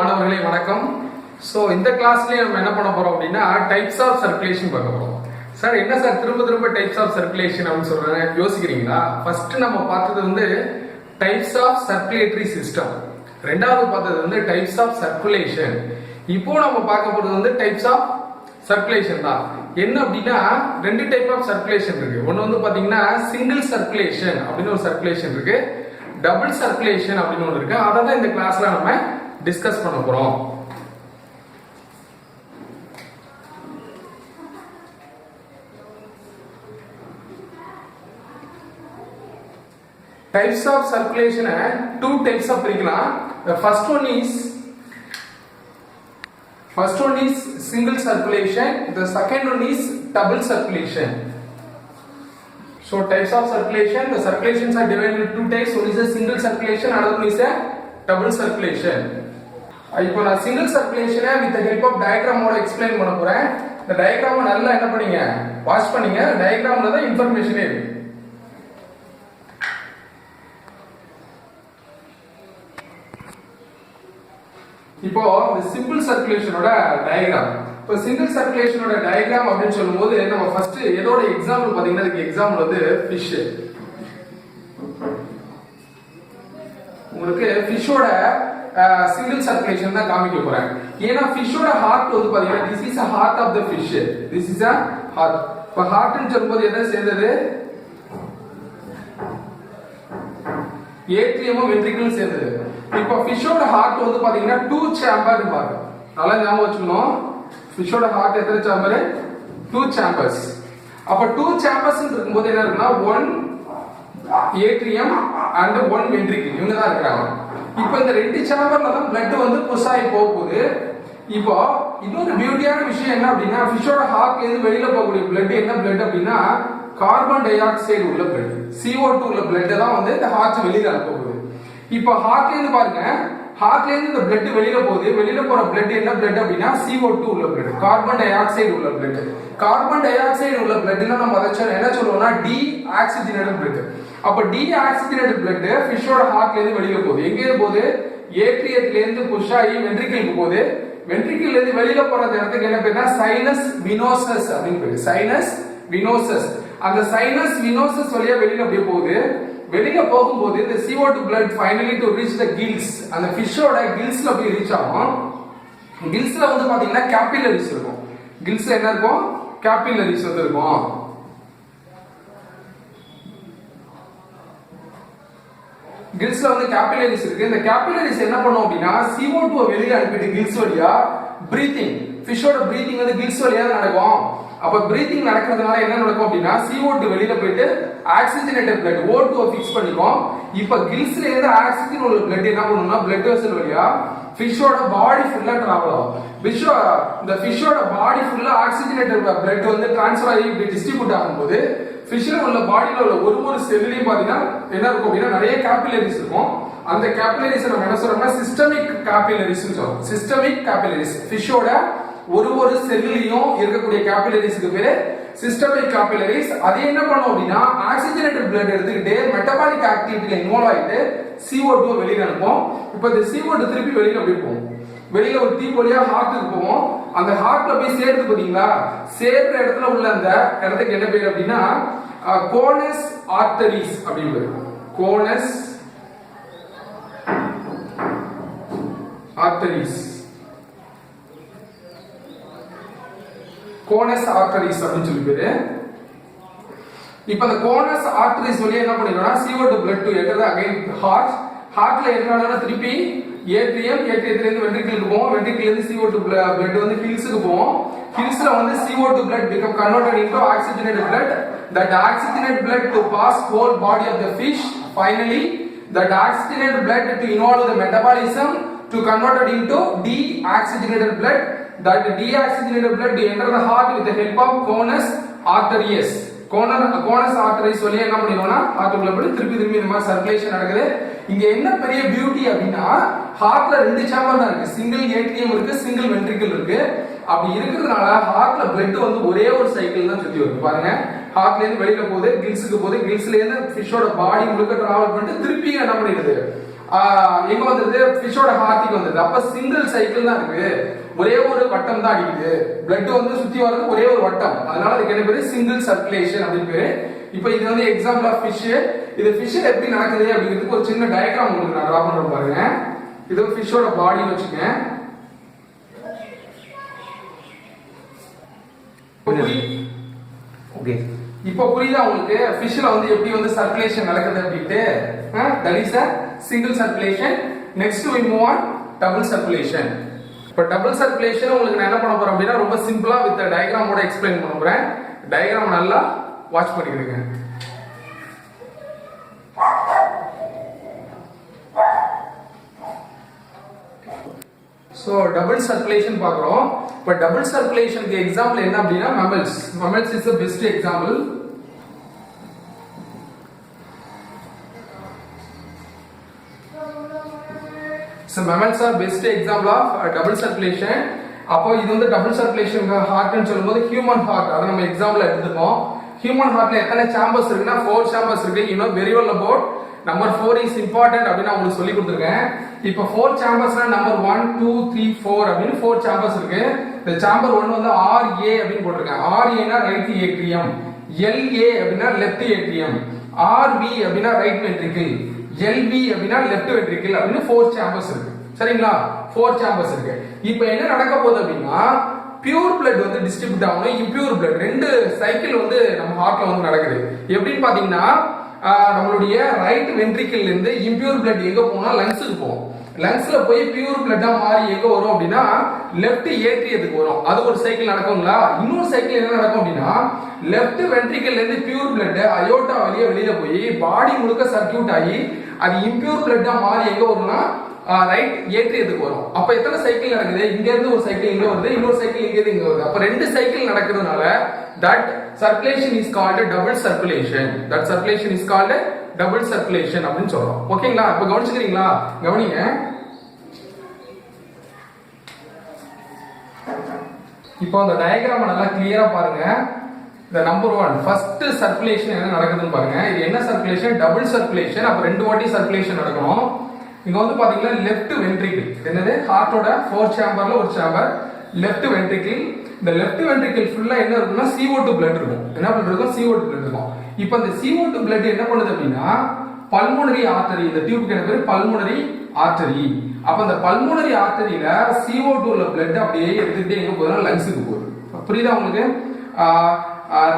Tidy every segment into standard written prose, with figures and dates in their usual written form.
மாணவர்களே வணக்கம். ஸோ இந்த கிளாஸ்லேயே நம்ம என்ன பண்ண போறோம் அப்படின்னா டைப்ஸ் ஆஃப் சர்க்குலேஷன் பார்க்க போறோம். சார் என்ன சார் திரும்ப திரும்ப டைப்ஸ் ஆஃப் சர்க்குலேஷன் அப்படின்னு சொல்றேன் யோசிக்கிறீங்களா? ஃபர்ஸ்ட் நம்ம பார்த்தது வந்து டைப்ஸ் ஆஃப் சர்க்குலேட்டரி சிஸ்டம், ரெண்டாவது பார்த்தது வந்து டைப்ஸ் ஆஃப் சர்க்குலேஷன். இப்போ நம்ம பார்க்க போறது வந்து டைப்ஸ் ஆஃப் சர்க்குலேஷன் தான். என்ன அப்படின்னா ரெண்டு டைப் ஆஃப் சர்க்குலேஷன் இருக்கு. ஒன்னு வந்து பாத்தீங்கன்னா சிங்கிள் சர்க்குலேஷன் அப்படின்னு ஒரு சர்க்குலேஷன் இருக்கு, டபுள் சர்க்குலேஷன் அப்படின்னு ஒன்று இருக்கு. அதை தான் இந்த கிளாஸ்ல நம்ம டிஸ்கஸ் பண்ண போறோம். Types of circulation two types of பிரிக்கலாம். The first one is single circulation, the second one is double circulation. So types of circulation, the circulations are divided into two types. One is a single circulation, another one is a double circulation. இப்போ நான் single சர்க்குலேஷனை with help of டயக்ராமோட explain பண்ண போறேன். இந்த டயக்ராமை நல்லா என்ன பண்ணீங்க, வாட்ச் பண்ணீங்க. டயக்ராம்ல தான் இன்ஃபர்மேஷனே இருக்கு. இப்போ இந்த சிம்பிள் சர்க்குலேஷனோட டயக்ராம், இப்போ சிங்கிள் சர்க்குலேஷனோட டயக்ராம் அப்படின்னு சொல்லும்போது நம்ம ஃபர்ஸ்ட் எதோட எக்ஸாம்பிள் பாத்தீங்கன்னா இதுக்கு எக்ஸாம்பிள் வந்து ஃபிஷ். உங்களுக்கு ஃபிஷ்ஷோட சிங்கிள் சர்க்குலேஷன் தான் காமிக்க போறேன். ஏன்னா ஃபிஷ்ஷோட ஹார்ட் வந்து பாத்தீங்கன்னா this is a heart of the fish, this is a heart. இப்போ ஹார்ட்னு சொல்லும்போது என்ன சேர்ந்தது, ஏட்ரியமும் வென்ட்ரிக்கிளும் சேர்ந்தது. இப்போ ஃபிஷ்ஷோட ஹார்ட் வந்து பாத்தீங்கன்னா டூ சேம்பர் இருப்பாங்க. நல்லா ஞாபகம் வச்சுக்கணும், ஃபிஷ்ஷோட ஹார்ட் எத்தனை சேம்பர், டூ சேம்பர்ஸ். அப்ப டூ சேம்பர்ஸ் இருக்கும்போது என்ன இருக்குன்னா one atrium and one ventricle, இவங்க தான் இருக்காங்க. இப்போ இந்த ரெண்டு சேம்பர்ல தான் பிளட் வந்து புஷ் ஆகி போகுது. இப்போ இன்னொரு பியூட்டியான விஷயம் என்ன அப்படின்னா ஃபிஷ்ஷோட ஹார்ட்ல இருந்து வெளியில போகக்கூடிய பிளட் என்ன பிளட் அப்படின்னா கார்பன் டை ஆக்சைடு உள்ள பிளட், CO2 உள்ள பிளட் தான் வந்து இந்த ஹார்ட் வெளியில போகுது. இப்போ ஹார்ட்ல இருந்து பாருங்க, ஹார்ட்ல இருந்து இந்த பிளட் வெளியில போகுது. வெளியில போற பிளட் என்ன பிளட் அப்படின்னா CO2 உள்ள பிளட், கார்பன் டை ஆக்சைடு உள்ள பிளட். கார்பன் டை ஆக்சைடு உள்ள பிளட்னா நம்ம என்ன சொல்லுவோம்னா டி ஆக்சிஜனேட்டட் பிளட். அப்ப டி ஆக்சிஜனேட்டட் பிளட் ஃபிஷ்ஷோட ஹார்ட்ல இருந்து வெளியில போகுது. எங்க போகுது, ஏட்ரியத்துல இருந்து புஷ் ஆகி வென்ட்ரிக்கிளுக்கு போகுது. வென்ட்ரிக்கிள்ல இருந்து வெளியில போறது இடத்துக்கு என்ன பேருனா சைனஸ் வினோசஸ் அப்படின்னு பேரு, சைனஸ் வினோசஸ். அந்த சைனஸ் வினோசஸ் வழியா வெளியில அப்படியே போகுது. வெளியில போகும்போது இந்த CO2 blood finally to reach the gills, அந்த ஃபிஷ்ஷோட கில்ஸ்ல போய் ரீச் ஆகும். கில்ஸ்ல வந்து பாத்தீங்கன்னா கேபிலரிஸ் இருக்கும். கில்ஸ்ல என்ன இருக்கும், கேபிலரிஸ் வந்து இருக்கும். கில்ஸ்ல வந்து கேபிலரிஸ் இருக்கு. இந்த கேபிலரிஸ் என்ன பண்ணும் அப்படின்னா CO2 வெளியில அனுப்பிட்டு கில்ஸ் வழியா பிரீத்திங், ஃபிஷ்ஷோட பிரீத்திங் வந்து கில்ஸ் வழியா நடக்கும். அப்ப பிரீத்திங் நடக்கிறதுனால என்ன நடக்கும் அப்படின்னா CO2 வெளியில போயிட்டு ஆக்சிஜனேட்டட் பிளட் O2 ஃபிக்ஸ் பண்ணிக்கும். இப்ப கில்ஸ்ல இருந்து ஆக்சிஜன் உள்ள பிளட் என்ன பண்ணும்னா பிளட் வெசல் வழியா ஃபிஷ்ஷோட பாடி ஃபுல்லா டிராவல் ஆகும். இந்த ஃபிஷ்ஷோட பாடி ஃபுல்லா ஆக்சிஜனேட்டட் பிளட் வந்து ட்ரான்ஸ்ஃபர் ஆகி இப்படி டிஸ்ட்ரிபியூட் ஆகும்போது ஃபிஷ்ல உள்ள பாடியில உள்ள ஒரு செல்லையும் பாத்தீங்கன்னா என்ன இருக்கும் அப்படின்னா நிறைய கேபிலரிஸ் இருக்கும். அந்த கேபிலரிஸ் நம்ம என்ன சொல்றோம்னா சிஸ்டமிக் கேபிலரிஸ் சொல்றோம். சிஸ்டமிக் கேபிலரிஸ் ஃபிஷ்ஷோட ஒரு செல்லிலையும் இருக்கக்கூடிய கேபிலரிஸ்க்கு பேரு சிஸ்டமிக் கேபிலரிஸ். அது என்ன பண்ணும் அப்படின்னா ஆக்சிஜனேட்டட் பிளட் எடுத்துக்கிட்டு மெட்டபாலிக் ஆக்டிவிட்டில இன்வால்வ் ஆயிட்டு CO2 வெளியில அனுப்பும். இப்போ இந்த CO2 திருப்பி வெளியில அப்படியே போகும். வெளியில ஒரு டீப் வழியா ஹார்ட்டுக்கு போகும். அந்த ஹார்ட்ல போய் சேர்த்து பாத்தீங்களா, சேர்ற இடத்துல உள்ள அந்த இடத்துக்கு என்ன பேர் அப்படின்னா கோனஸ் ஆர்டரிஸ் அப்படின்னு பேரு. கோனஸ் ஆர்டரிஸ், கோனஸ் ஆர்டரிஸ் அப்படின்னு சொல்லி பேரு. இப்ப அந்த கோனஸ் ஆர்டரிஸ் வழியா என்ன பண்ணிடும்னா CO2 blood to enter the again heart. ஹார்ட்ல என்னன்னா திருப்பி ஏட்ரியம், ஏட்ரியத்துல இருந்து வென்ட்ரிக்கிளுக்கு போகும். வென்ட்ரிக்கிள்ல இருந்து CO2 blood வந்து கில்ஸ்க்கு போகும். கில்ஸ்ல வந்து CO2 blood become converted into oxygenated blood. That oxygenated blood to pass whole body of the fish. Finally that oxygenated blood to involve the metabolism to converted into deoxygenated blood. That deoxygenated blood to enter the heart with the help of conus arteries. Cones arteries வழியா என்ன பண்ணிடுவோம்னா ஹார்ட்டுக்குள்ள போய் திருப்பி இந்த மாதிரி circulation நடக்குது. இங்க என்ன பெரிய பியூட்டி அப்படின்னா ஹார்ட்ல ரெண்டு சேம்பர் தான் இருக்கு, சிங்கிள் ஏட்ரியம் இருக்கு, சிங்கிள் வென்ட்ரிக்கிள் இருக்கு. அப்படி இருக்கிறதுனால ஹார்ட்ல பிளட் வந்து ஒரே ஒரு சைக்கிள் தான் சுத்தி வருது. பாருங்க, ஹார்ட்ல இருந்து வெளியில போகுது, கில்ஸுக்கு போகுது, கில்ஸ்ல இருந்து ஃபிஷ்ஷோட பாடி முழுக்க டிராவல் பண்ணிட்டு திருப்பி என்ன பண்ணிடுது எங்க வந்தது ஃபிஷோட ஹார்ட்டுக்கு வந்தது. அப்ப சிங்கிள் சைக்கிள் தான் இருக்கு, ஒரே ஒரு வட்டம் தான் அடிக்குது. பிளட் வந்து சுத்தி வர்றது ஒரே ஒரு வட்டம், அதனால அதுக்கு என்ன பேரு சிங்கிள் சர்க்குலேஷன் அப்படின்னு பேரு. இப்போ இது வந்து எக்ஸாம்பிள் ஆஃப் ஃபிஷ். இது ஃபிஷ் எப்படி நடக்குது அப்படிங்கிறதுக்கு ஒரு சின்ன டயக்ராம் உங்களுக்கு நான் டிரா பண்றேன் பாருங்க. இது ஃபிஷோட பாடின்னு வச்சுக்கேன். ஓகே, இப்போ புரியுதா உங்களுக்கு ஃபிஷ்ல வந்து எப்படி வந்து சர்க்குலேஷன் நடக்குது அப்படிட்டு? That is a single circulation. Next we move on double circulation. இப்போ டபுள் சர்க்குலேஷன் உங்களுக்கு நான் என்ன பண்ண போறேன் அப்படின்னா ரொம்ப சிம்பிளா வித் டயக்ராமோட எக்ஸ்பிளைன் பண்ண போறேன். டயக்ராம் நல்லா வாட்ச் பண்ணிக்கிறீங்க. So double circulation பார்க்கறோம். இப்போ double circulation க்கு எக்ஸாம்பிள் என்ன அப்படினா mammals. Mammals is the best example. So mammals are best example of double circulation. அப்போ இது வந்து double circulation ஹார்ட் னு சொல்லும்போது human heart அத நம்ம எக்ஸாம்பிள் எடுத்துப்போம். Human heartல எத்தனை chambers இருக்குன்னா 4 chambers இருக்கு. You know very well about number 4 is important அப்படினா உங்களுக்கு சொல்லி கொடுத்திருக்கேன். இப்போ 4 chambers-னா நம்பர் 1 2 3 4 அப்படினு 4 chambers இருக்கு. இந்த chamber 1 வந்து RA அப்படினு போட்டுருக்கேன். RA னா ரைட் ஏட்ரியம், LA அப்படினா லெஃப்ட் ஏட்ரியம், RV அப்படினா ரைட் வென்ட்ரிக்கிள், LV அப்படினா லெஃப்ட் வென்ட்ரிக்கிள் அப்படினு 4 chambers இருக்கு. சரிங்களா? 4 chambers இருக்கு. இப்போ என்ன நடக்க போகுது அப்படினா பியூர் blood வந்து டிஸ்ட்ரிபியூட் ஆகணும், இம்பியூர் blood ரெண்டு சைக்கிள் வந்து நம்ம ஹார்ட்ல வந்து நடக்குது. எப்படின்னு பாத்தீங்கன்னா நம்மளுடைய ரைட் வென்ட்ரிக்கிள்ல இருந்து இம்பியூர் blood எங்க போனா லங்ஸ்க்கு போகும். லங்ஸ்ல போய் பியூர் பிளட்டா மாறி எங்க வரும் அப்படின்னா லெஃப்ட் ஏட்ரியத்துக்கு வரும். அது ஒரு சைக்கிள் நடக்குங்களா? இன்னொரு சைக்கிள் என்ன நடக்கும் அப்படின்னா லெஃப்ட் வென்ட்ரிக்கிள்ல இருந்து பியூர் பிளட் அயோட்டா வெளியில போய் பாடி முழுக்க சர்க்யூட் ஆகி அது இம்பியூர் பிளட்டா மாறி எங்க வரும்னா ரைட் ஏட்ரியத்துக்கு வரும். அப்ப எத்தனை சைக்கிள் நடக்குது? இங்க இருந்து ஒரு சைக்கிள் இங்க வருது, இன்னொரு சைக்கிள் இங்க இருந்து இங்க வருது. அப்ப ரெண்டு சைக்கிள் நடக்கிறதுனால that circulation is called double circulation. That circulation is called double circulation அப்படின்னு சொல்றோம். ஓகேங்களா? இப்ப கவனிச்சுக்கிறீங்களா? கவனிங்க. இப்போ அந்த டயகிராம் நல்லா கிளியரா பாருங்க. இந்த நம்பர் 1 ஃபர்ஸ்ட் சர்க்குலேஷன் என்ன நடக்குதுன்னு பாருங்க. இது என்ன சர்க்குலேஷன்? Double circulation. அப்ப ரெண்டு வாட்டி சர்க்குலேஷன் நடக்கணும். இங்க வந்து பாத்தீங்கன்னா லெஃப்ட் வென்ட்ரிக்கிள், என்னது ஹார்ட்டோட 4 சேம்பர்ல ஒரு சேம்பர் லெஃப்ட் வென்ட்ரிக்கிள். இந்த லெஃப்ட் வென்ட்ரிக்கிள் ஃபுல்லா என்ன இருக்குன்னா CO2 blood இருக்கும். என்ன blood இருக்கும்? CO2 blood இருக்கும். இப்போ இந்த CO2 blood என்ன பண்ணுது அப்படின்னா பல்மோனரி ஆர்டரி, இந்த டியூப்க்கு என்ன பேரு? Pulmonary artery. அப்ப அந்த பல்மோனரி ஆர்டரியில CO2 உள்ள blood அப்படியே எடுத்துக்கிட்டே எங்க போகுதுன்னா லங்ஸ்க்கு போகுது. புரியுதா உங்களுக்கு?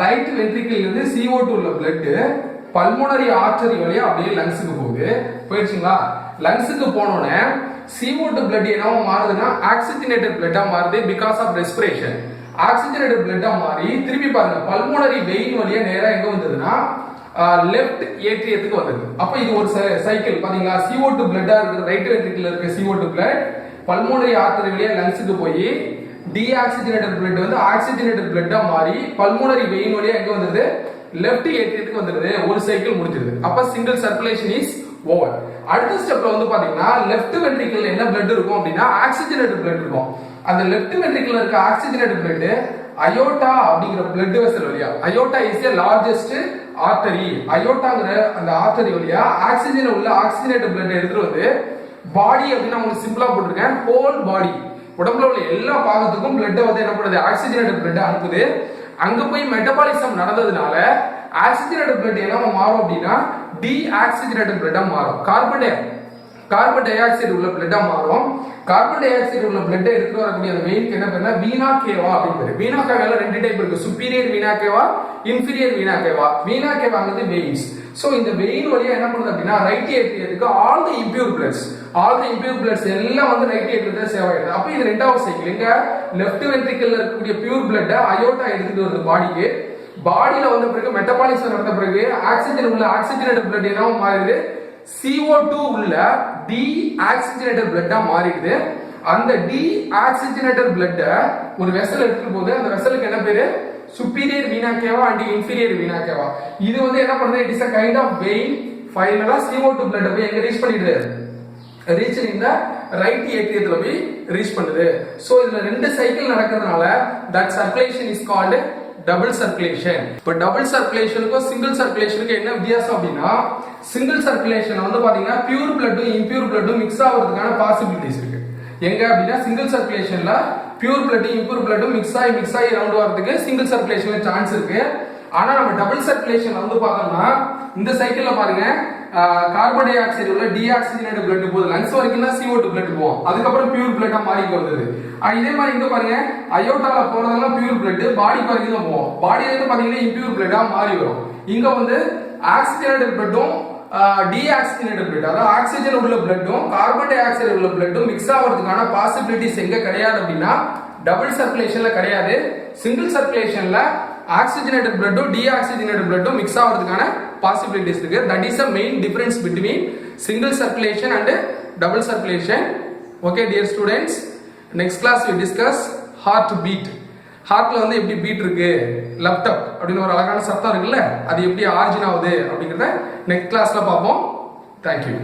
ரைட் வென்ட்ரிக்கிள் இருந்து CO2 உள்ள blood பல்மோனரி ஆர்டரி வழியா அப்படியே லங்ஸ்க்கு போகுது. போயிடுச்சுங்களா? லங்ஸ்க்கு போனோடனே CO2 blood என்னவா மாறுதுன்னா ஆக்சிஜனேட்டட் blood ஆ மாறுது because of respiration. Oxygenated blood ஆ மாறி திருப்பி பாருங்க பல்மோனரி வெயின் வழியா நேரா எங்க வந்ததுன்னா லெஃப்ட் ஏட்ரியத்துக்கு வந்தது. அப்ப இது ஒரு சைக்கிள் பாத்தீங்களா? CO2 blood ஆ இருக்கு, ரைட் வென்ட்ரிக்கிள்ல இருக்க CO2 blood பல்மோனரி ஆர்டரி வழியா லங்ஸ்க்கு போய் டீஆக்சிஜனேட்டட் blood வந்து ஆக்சிஜனேட்டட் blood ஆ மாறி பல்மோனரி வெயின் வழியா எங்க வந்தது? லெஃப்ட் ஏட்ரியத்துக்கு வந்துருது. ஒரு சைக்கிள் முடிஞ்சிருது. அப்ப சிங்கிள் சர்க்குலேஷன் இஸ் ஓவர். அடுத்த ஸ்டெப்ல வந்து பாத்தீங்கன்னா லெஃப்ட் வென்ட்ரிக்கிள்ல என்ன blood இருக்கும் அப்படின்னா ஆக்சிஜனேட்டட் blood இருக்கும். அந்த லெஃப்ட் வென்ட்ரிக்கிள்ல இருக்க ஆக்சிஜனேட்டட் blood அயோட்டா அப்படிங்கிற blood vessel வழியா, அயோட்டா இஸ் தி லார்ஜெஸ்ட் ஆர்டரி, அயோட்டாங்கிற அந்த ஆர்டரி வழியா ஆக்சிஜன் உள்ள ஆக்சிஜனேட்டட் blood எடுத்துட்டு வந்து பாடி அப்படின்னு உங்களுக்கு சிம்பிளா போட்டிருக்கேன், ஹோல் பாடி உடம்புல உள்ள எல்லா பாகத்துக்கும் blood வந்து என்ன பண்ணுது? Oxygenated blood அனுப்புது. அங்க போய் மெட்டபாலிசம் நடந்ததுனால ஆக்சிஜனேட்டட் blood என்னவா மாறும் அப்படின்னா டீஆக்சிஜனேட்டட் blood ஆ மாறும். கார்பன் டை ஆக்சைடு உள்ள blood ஆ மாறும். கார்பன் டை ஆக்சைடு உள்ள blood எடுத்து வரக்கூடிய அந்த வெயினுக்கு என்ன பேருனா வீனா கேவா அப்படின்னு பேரு. வீனா கேவால ரெண்டு டைப் இருக்கு, சுப்பீரியர் வீனா கேவா, இன்ஃபீரியர் வீனா கேவா. வீனா கேவாங்கிறது வெயின்ஸ். சோ இந்த வெயின் வழியா என்ன பண்ணுது அப்படின்னா ரைட் ஏட்ரியத்துக்கு ஆல் தி இம்பியூர் பிளட்ஸ் எல்லாம் வந்து ரைட் ஏட்ரியத்துல சேவ் ஆயிடுது. அப்ப இது ரெண்டாவது சைக்கிள். எங்க லெஃப்ட் வென்ட்ரிக்கிள்ல இருக்கக்கூடிய பியூர் blood அயோட்டா எடுத்துட்டு வருது பாடிக்கு. பாடியில வந்த பிறகு மெட்டபாலிசம் நடந்த பிறகு ஆக்சிஜன் உள்ள ஆக்சிஜனேட்டட் blood என்னவா மாறிடுது? CO2 உள்ள டீஆக்சிஜனேட்டட் blood ஆ மாறிடுது. அந்த டீஆக்சிஜனேட்டட் blood ஒரு வெசல் எடுத்துட்டு போகுது. அந்த வெசலுக்கு என்ன பேரு? சுப்பீரியர் வீனா கேவா அண்ட் இன்ஃபீரியர் வீனா கேவா. இது வந்து என்ன பண்ணுது? It is a kind of vein. ஃபைனலா CO2 blood போய் எங்க ரீச் பண்ணிடுது? ரீச் இந்த ரைட் ஏட்ரியத்துல போய் ரீச் பண்ணுது. சோ இதுல ரெண்டு சைக்கிள் நடக்கிறதுனால that circulation is called double circulation. இப்போ டபுள் சர்க்குலேஷனுக்கும் சிங்கிள் சர்க்குலேஷனுக்கு என்ன வித்தியாசம் அப்படின்னா, சிங்கிள் சர்க்குலேஷன் வந்து பாத்தீங்கன்னா பியூர் பிளட்டும் இம்பியூர் பிளட்டும் மிக்ஸ் ஆகிறதுக்கான பாசிபிலிட்டிஸ் இருக்கு. எங்க அப்படின்னா சிங்கிள் சர்க்குலேஷன்ல பியூர் பிளட்டும் இம்பியூர் பிளட்டும் மிக்ஸ் ஆகி ரவுண்ட் வரதுக்கு சிங்கிள் சர்க்குலேஷன்ல சான்ஸ் இருக்கு. ஆனா நம்ம டபுள் சர்க்குலேஷன் வந்து பார்த்தோம்னா இந்த சைக்கிள்ல பாருங்க, கார்பன் டை ஆக்சைடு உள்ள டீஆக்சிஜனேட்டட் பிளட் போகுது, லங்ஸ் வரைக்கும் தான் CO2 பிளட் போகும், அதுக்கப்புறம் பியூர் பிளட்டா மாறி வந்தது. இதே மாதிரி இங்க பாருங்க, அயோட்டால போறதெல்லாம் பியூர் பிளட் பாடி வரைக்கும் தான் போகும், பாடியில இருந்து பாத்தீங்கன்னா இம்பியூர் பிளட்டா மாறி வரும். இங்க வந்து ஆக்சிஜனேட்டட் பிளட்டும் டீஆக்சிஜனேட்டட் பிளட், அதாவது ஆக்சிஜன் உள்ள பிளட்டும் கார்பன் டை ஆக்சைடு உள்ள பிளட்டும் மிக்ஸ் ஆகிறதுக்கான பாசிபிலிட்டிஸ் எங்க கிடையாது அப்படின்னா டபுள் சர்க்குலேஷன்ல கிடையாது. சிங்கிள் சர்க்குலேஷன்ல ஆக்சிஜனேட்டட் பிளட்டும் டீஆக்சிஜனேட்டட் பிளட்டும் மிக்ஸ் ஆகிறதுக்கான பாசிபிலிட்டிஸ் இருக்கு. That is the main difference between single circulation and double circulation. Okay dear students, next class we discuss heart beat. ஹார்ட்ல வந்து எப்படி பீட் இருக்கு, லெஃப்ட் அப் அப்படின்னு ஒரு அழகான சத்தம் இருக்குல்ல, அது எப்படி ஆரிஜின் ஆகுது அப்படிங்கறத நெக்ஸ்ட் கிளாஸ்ல பார்ப்போம். தேங்க்யூ.